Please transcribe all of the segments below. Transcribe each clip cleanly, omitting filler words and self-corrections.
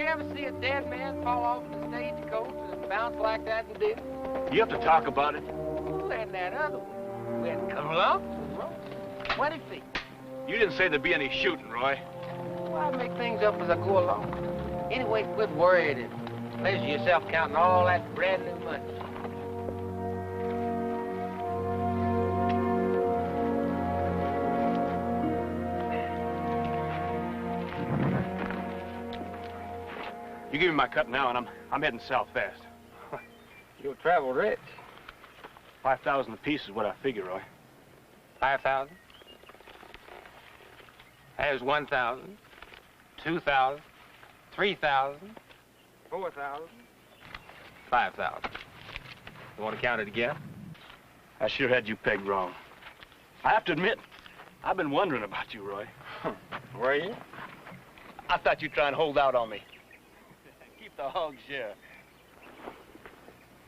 ever see a dead man fall off the stagecoach and bounce like that and did? You have to talk about it. Well, and that other one went clump, 20 feet. You didn't say there'd be any shooting, Roy. Well, I make things up as I go along. Anyway, quit worrying and pleasure yourself counting all that brand new money. You give me my cut now, and I'm heading south fast. You'll travel rich. 5,000 apiece is what I figure, Roy. 5,000. There's 1,000, 2,000, 3,000, 4,000, 5,000. You want to count it again? I sure had you pegged wrong. I have to admit, I've been wondering about you, Roy. Were you? I thought you'd try and hold out on me. Keep the hog share.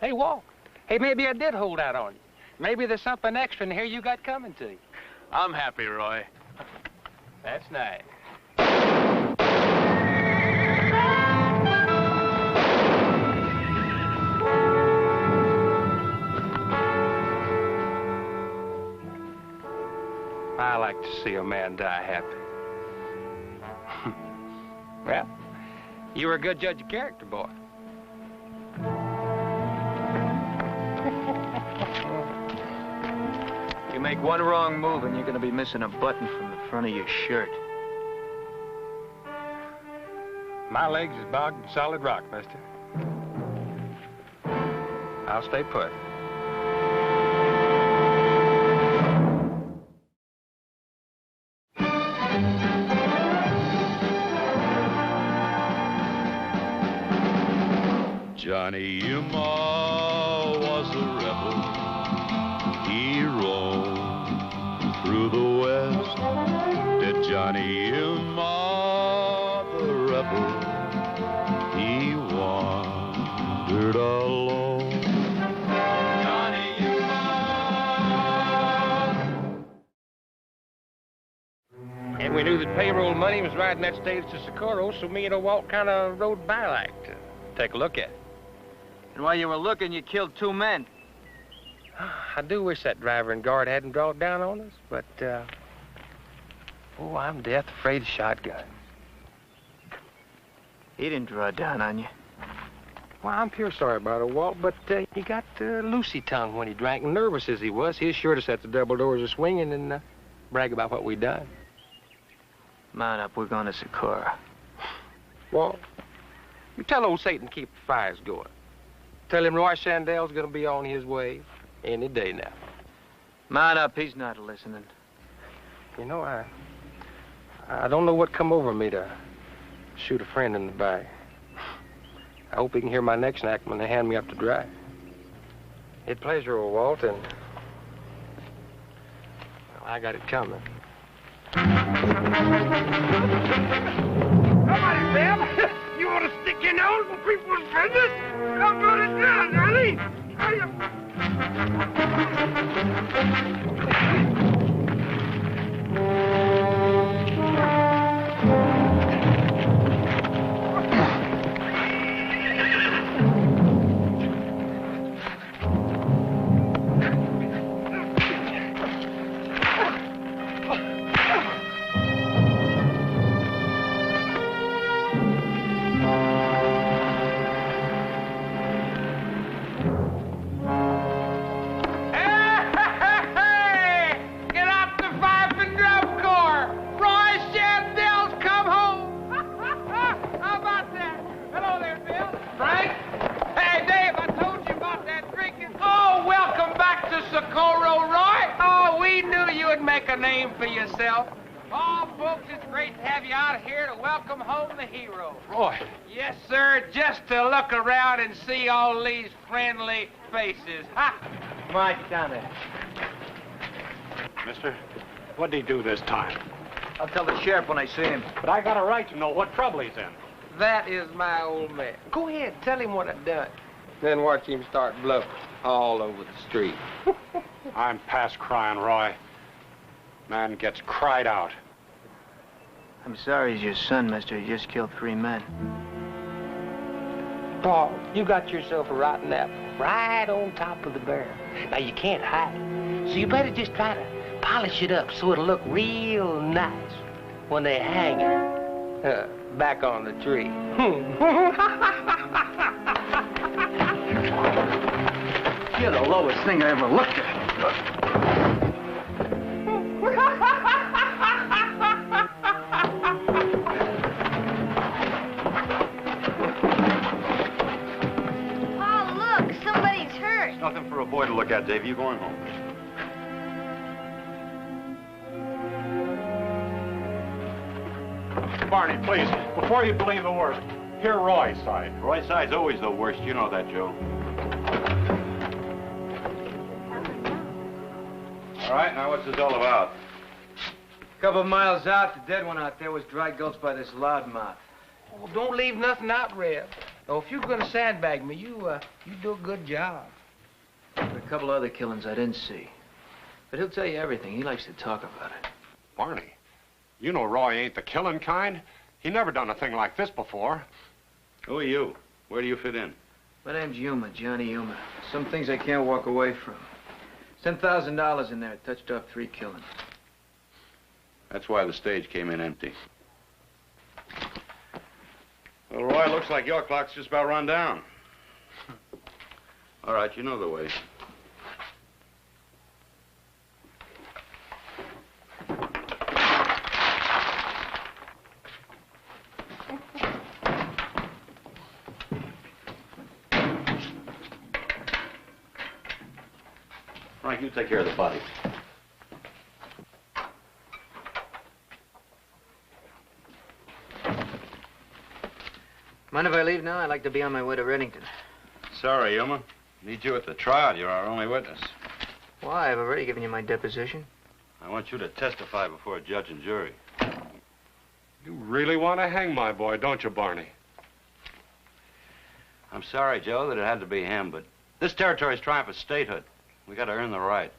Hey, Walt. Hey, maybe I did hold out on you. Maybe there's something extra in here you got coming to you. I'm happy, Roy. That's nice. I like to see a man die happy. Well, you were a good judge of character, boy. You make one wrong move and you're gonna be missing a button from the front of your shirt. My legs is bogged in solid rock, mister. I'll stay put. Johnny Yuma was a rebel. He roamed through the West. Did Johnny Yuma, the rebel, he wandered alone. Johnny Yuma. And we knew that payroll money was riding that stage to Socorro, so me and old Walt kind of rode by like to take a look at it. And while you were looking, you killed 2 men. I do wish that driver and guard hadn't brought down on us, but, oh, I'm death afraid of shotguns. He didn't draw down on you. Well, I'm pure sorry about it, Walt, but he got loosey tongue when he drank, and nervous as he was. He was sure to set the double doors a-swinging and brag about what we'd done. Mount up, we're going to Socorro. Walt, you tell old Satan to keep the fires going. Tell him Roy Sandell's gonna be on his way any day now. Mount up, he's not listening. You know, I don't know what come over me to shoot a friend in the back. I hope he can hear my next act when they hand me up to dry. It's pleasure, old Walt, and well, I got it coming. Come on, Sam. You want to stick your nose in people's business? Don't do it now, Johnny. A name for yourself. Oh, folks, it's great to have you out here to welcome home the hero. Roy. Yes, sir, just to look around and see all these friendly faces. Ha! Come on, get down there. Mister, what'd he do this time? I'll tell the sheriff when I see him. But I got a right to know what trouble he's in. That is my old man. Go ahead, tell him what I've done. Then watch him start bluffing all over the street. I'm past crying, Roy. Man gets cried out. I'm sorry he's your son, mister. He just killed 3 men. Paul, you got yourself a rotten apple right on top of the barrel. Now, you can't hide it, so you better just try to polish it up so it'll look real nice when they hang it back on the tree. You're the lowest thing I ever looked at. Oh, look, somebody's hurt. Nothing for a boy to look at, Dave. You going home? Barney, please, before you believe the worst, hear Roy's side. Roy's side's always the worst. You know that, Joe. All right, now what's this all about? A couple of miles out, the dead one out there was dry gulched by this loudmouth. Oh, don't leave nothing out, Red. Oh, if you're gonna sandbag me, you do a good job. There were a couple other killings I didn't see. But he'll tell you everything. He likes to talk about it. Barney, you know Roy ain't the killing kind. He never done a thing like this before. Who are you? Where do you fit in? My name's Yuma, Johnny Yuma. Some things I can't walk away from. $10,000 in there, touched off 3 killings. That's why the stage came in empty. Well, Roy, looks like your clock's just about run down. All right, you know the way. Frank, you take care of the body. Mind if I leave now? I'd like to be on my way to Reddington. Sorry, Yuma. Need you at the trial. You're our only witness. Why? I've already given you my deposition. I want you to testify before a judge and jury. You really want to hang my boy, don't you, Barney? I'm sorry, Joe, that it had to be him, but this territory's trying for statehood. We got to earn the right.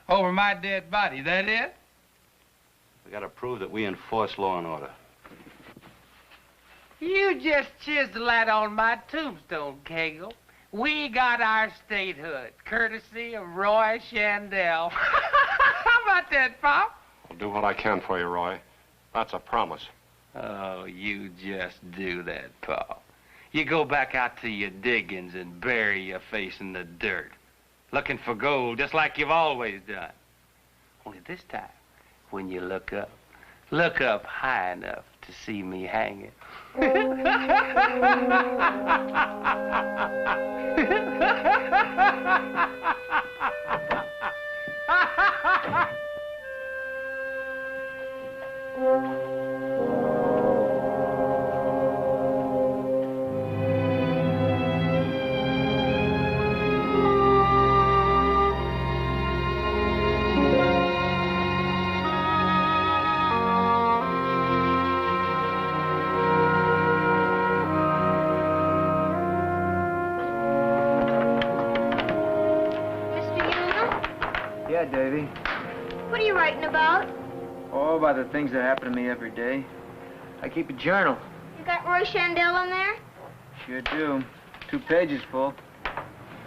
Over my dead body, that it? We got to prove that we enforce law and order. You just chiseled that on my tombstone, Kegel. We got our statehood, courtesy of Roy Shandell. How about that, Pop? I'll do what I can for you, Roy. That's a promise. Oh, you just do that, Pop. You go back out to your diggings and bury your face in the dirt, looking for gold just like you've always done. Only this time, when you look up high enough to see me hanging. Yeah, Davy. What are you writing about? Oh, about the things that happen to me every day. I keep a journal. You got Roy Shandell in there? Sure do. 2 pages full.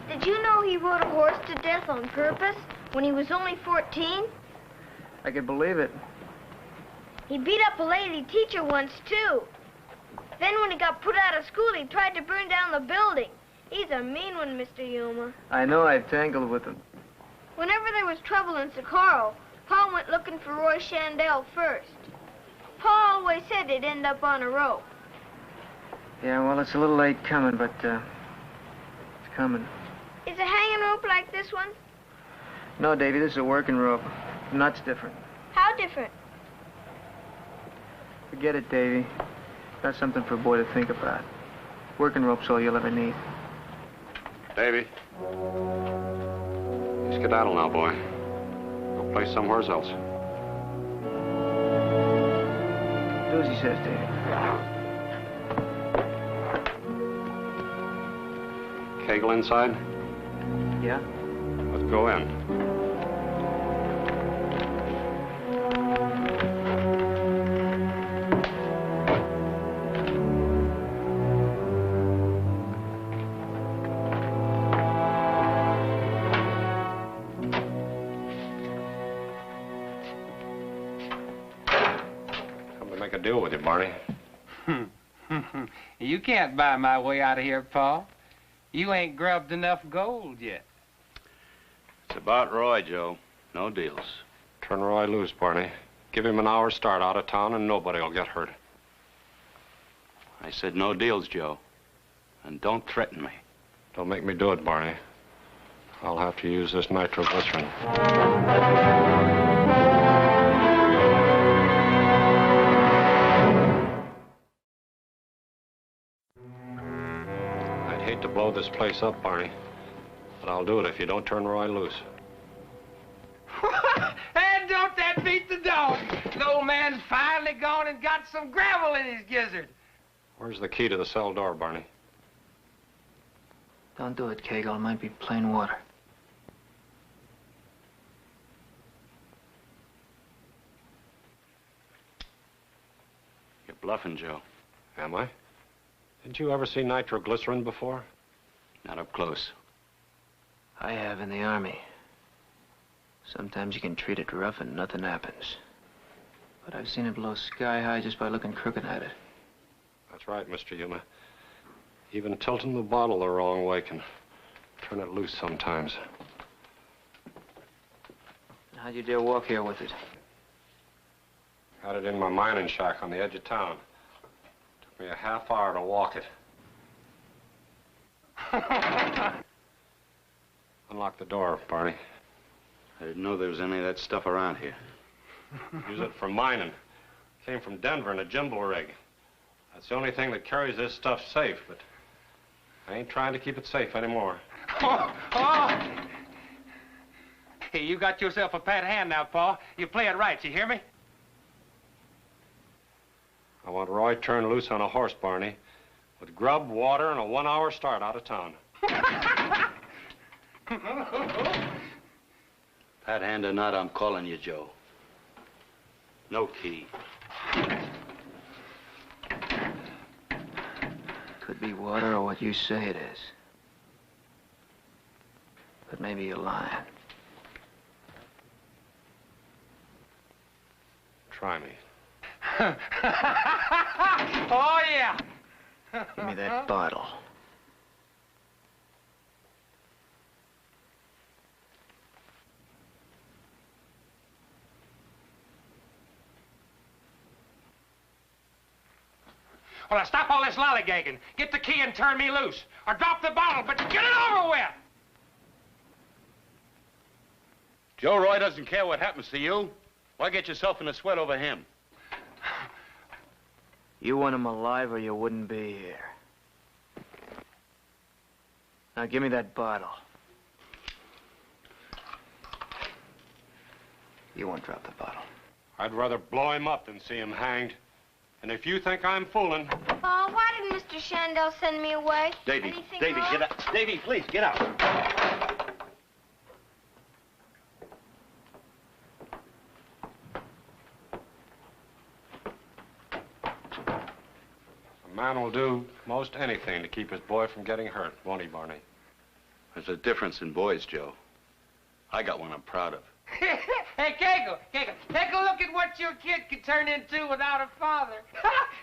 Did you know he rode a horse to death on purpose when he was only 14? I can believe it. He beat up a lady teacher once, too. Then when he got put out of school, he tried to burn down the building. He's a mean one, Mr. Yuma. I know I've tangled with him. Whenever there was trouble in Socorro, Pa went looking for Roy Shandell first. Pa always said he'd end up on a rope. Yeah, well, it's a little late coming, but, it's coming. Is a hanging rope like this one? No, Davy, this is a working rope. The nut's different. How different? Forget it, Davy. Not something for a boy to think about. Working rope's all you'll ever need. Davy. Skedaddle now, boy. Go play somewhere else. Do as he says, Davy. Kegel inside? Yeah? Let's go in. Barney. You can't buy my way out of here, Pa. You ain't grubbed enough gold yet. It's about Roy, Joe. No deals. Turn Roy loose, Barney. Give him an hour's start out of town and nobody will get hurt. I said no deals, Joe. And don't threaten me. Don't make me do it, Barney. I'll have to use this nitroglycerin. I'd hate to blow this place up, Barney. But I'll do it if you don't turn Roy loose. And don't that beat the dog? The old man's finally gone and got some gravel in his gizzard. Where's the key to the cell door, Barney? Don't do it, Kegel. It might be plain water. You're bluffing, Joe. Am I? Didn't you ever see nitroglycerin before? Not up close. I have in the Army. Sometimes you can treat it rough and nothing happens. But I've seen it blow sky high just by looking crooked at it. That's right, Mr. Yuma. Even tilting the bottle the wrong way can turn it loose sometimes. How'd you dare walk here with it? Had it in my mining shack on the edge of town. Took me a half hour to walk it. Unlock the door, Barney. I didn't know there was any of that stuff around here. Use it for mining. Came from Denver in a jimble rig. That's the only thing that carries this stuff safe, but I ain't trying to keep it safe anymore. Oh! Hey, you got yourself a pat hand now, Pa. You play it right, you hear me? I want Roy turned loose on a horse, Barney, with grub, water, and a 1 hour start out of town. Pat hand or not, I'm calling you, Joe. No key. Could be water or what you say it is. But maybe you're lying. Try me. Oh, yeah. Give me that bottle. Well, now stop all this lollygagging. Get the key and turn me loose. Or drop the bottle, but get it over with. Joe, Roy doesn't care what happens to you. Why get yourself in a sweat over him? You want him alive or you wouldn't be here. Now give me that bottle. You won't drop the bottle. I'd rather blow him up than see him hanged. And if you think I'm fooling... Oh, why did Mr. Shandell send me away? Davy, Anything Davy, wrong? get out. Davy, please, get out. A man will do most anything to keep his boy from getting hurt, won't he, Barney? There's a difference in boys, Joe. I got one I'm proud of. Hey, Kegel, take a look at what your kid could turn into without a father.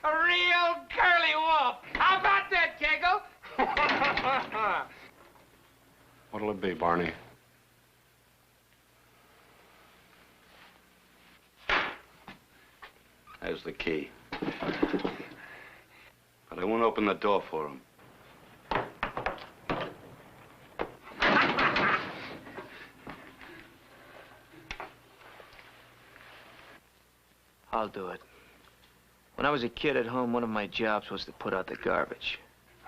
A real curly wolf. How about that, Kegel? What'll it be, Barney? There's the key. But I won't open the door for him. I'll do it. When I was a kid at home, one of my jobs was to put out the garbage.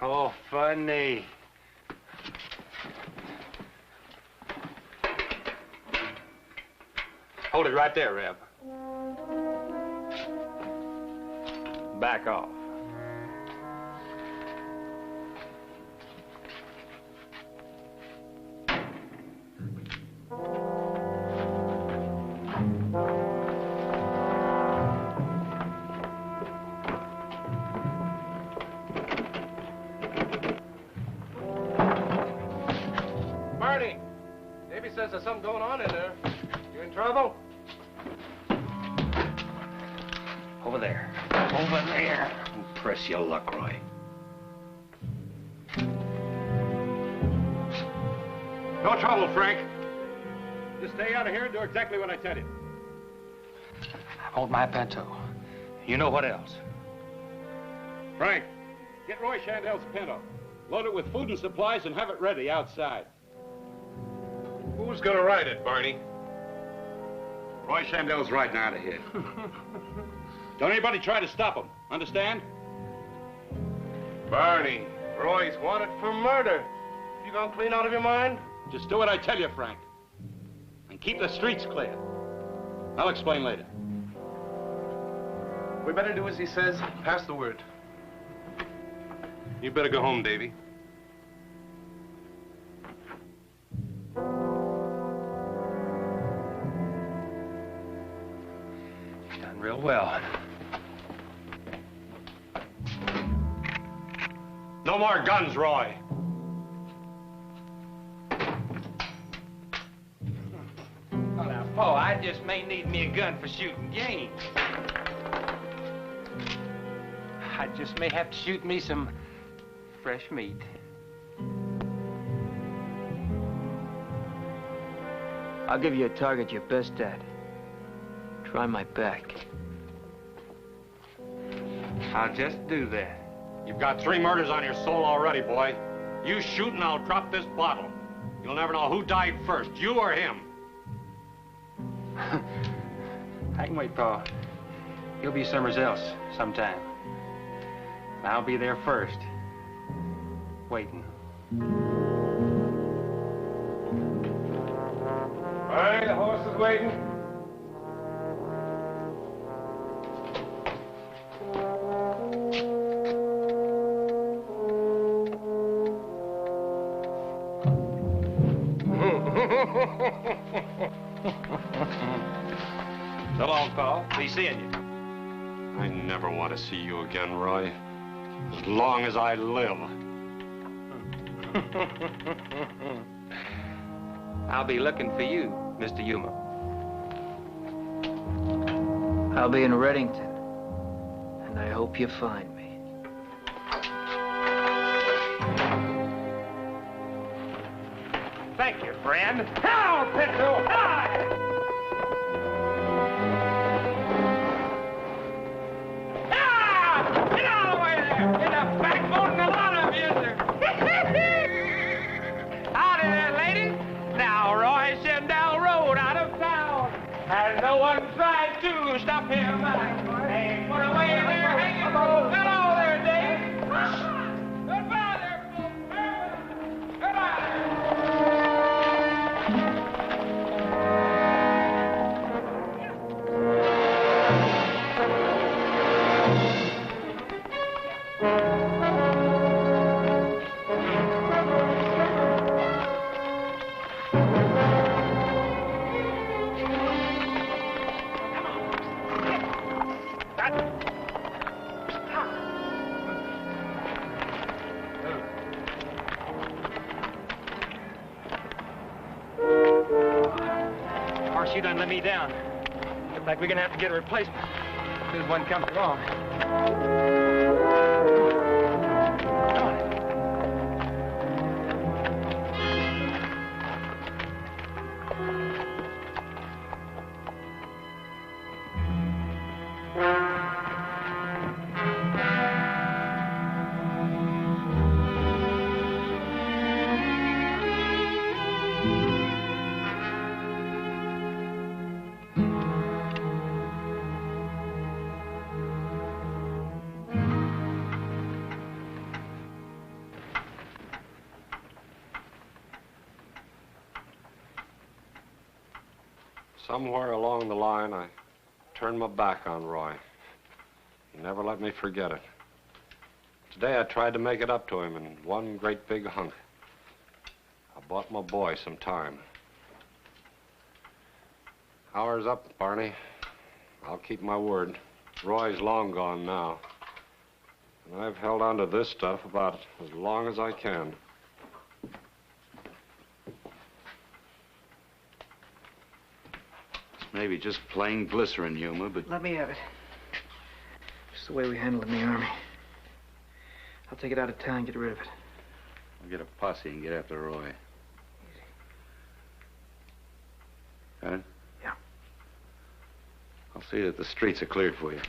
Oh, funny. Hold it right there, Reb. Back off. Barney, Davy says there's something going on in there. You in trouble? Over there. Over there. Press your luck, Roy. No trouble, Frank. Just stay out of here and do exactly what I tell you. I want my pinto. You know what else? Frank, get Roy Chandel's pinto. Load it with food and supplies and have it ready outside. Who's gonna ride it, Barney? Roy Chandel's riding out of here. Don't anybody try to stop him. Understand? Barney, Roy's wanted for murder. You gonna clean out of your mind? Just do what I tell you, Frank. And keep the streets clear. I'll explain later. We better do as he says. Pass the word. You better go home, Davy. Done real well. No more guns, Roy. Oh, now, Paul, I just may need me a gun for shooting game. I just may have to shoot me some fresh meat. I'll give you a target you're best at. Try my back. I'll just do that. You've got 3 murders on your soul already, boy. You shoot and I'll drop this bottle. You'll never know who died first, you or him. I can wait, Paul. He'll be somewhere else sometime. I'll be there first. Waiting. All right, the horse is waiting. So long, Paul. Be seeing you. I never want to see you again, Roy. As long as I live. I'll be looking for you, Mr. Yuma. I'll be in Reddington, and I hope you find me. Thank you, friend. Hello, Pinto! Hi! Get out of the way there! Get the backbone and a lot of you, sir. Howdy there, lady. Now, Roy Shendell rode out of town, and no one tried to stop him. Hey, put away there, hanging. Hello there, Dave. Goodbye there, folks. Goodbye there. Marsh, you done let me down. Looks like we're gonna have to get a replacement as soon as one comes along. Come on. Somewhere along the line, I turned my back on Roy. He never let me forget it. Today, I tried to make it up to him in one great big hunk. I bought my boy some time. Hour's up, Barney. I'll keep my word. Roy's long gone now. And I've held on to this stuff about as long as I can. Maybe just plain glycerin, Yuma, but... Let me have it. the way we handle it in the Army. I'll take it out of town and get rid of it. We'll get a posse and get after Roy. Got it? Yeah. I'll see that the streets are cleared for you.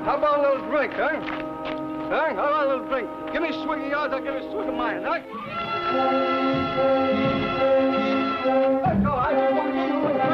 How about a little drink, huh? Huh? How about a little drink? Give me a swig of yours, I'll give you a swig of mine, huh? That's all right. I want to give you a little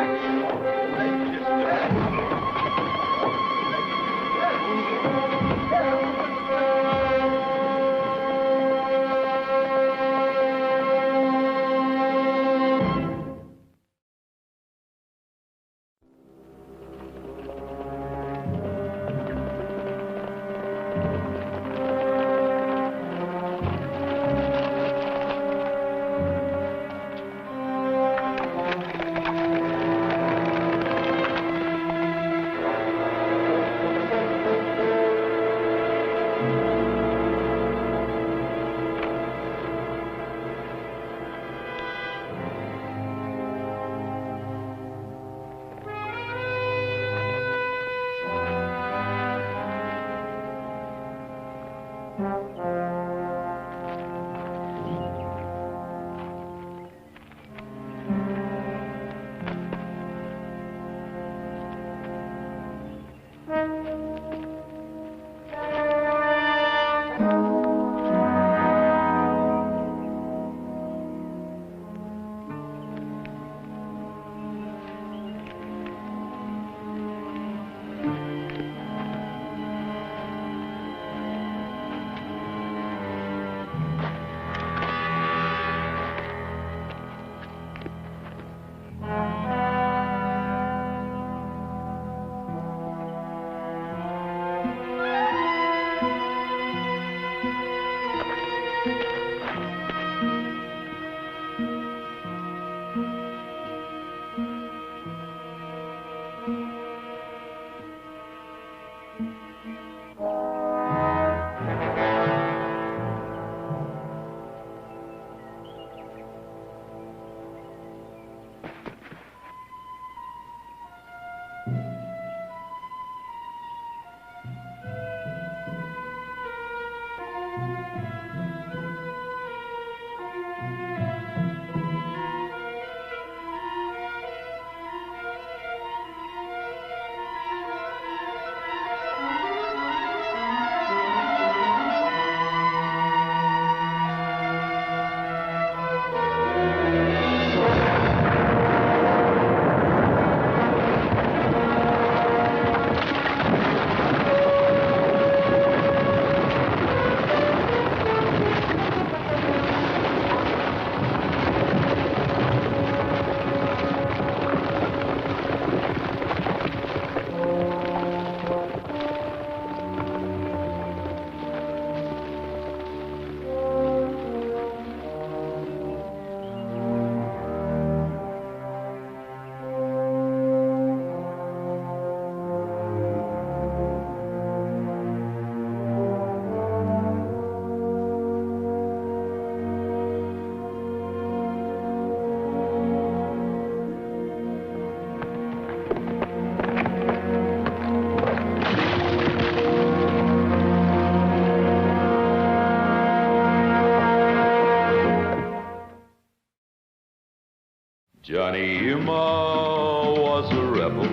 Johnny Yuma was a rebel.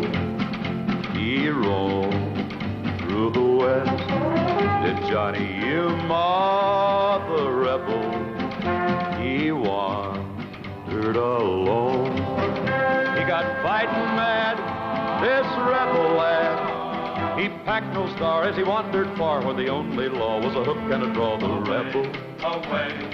He roamed through the West. Did Johnny Yuma, the rebel, he wandered alone. He got fighting mad, this rebel lad, He packed no star as he wandered far, where the only law was a hook and a draw. The rebel,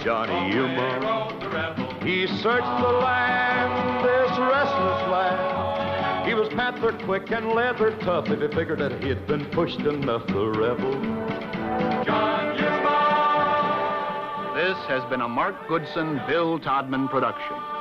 Johnny Yuma. He searched the land, this restless land. He was panther quick and leather tough. If he figured that he had been pushed enough, the rebel, John Yuma. This has been a Mark Goodson, Bill Todman production.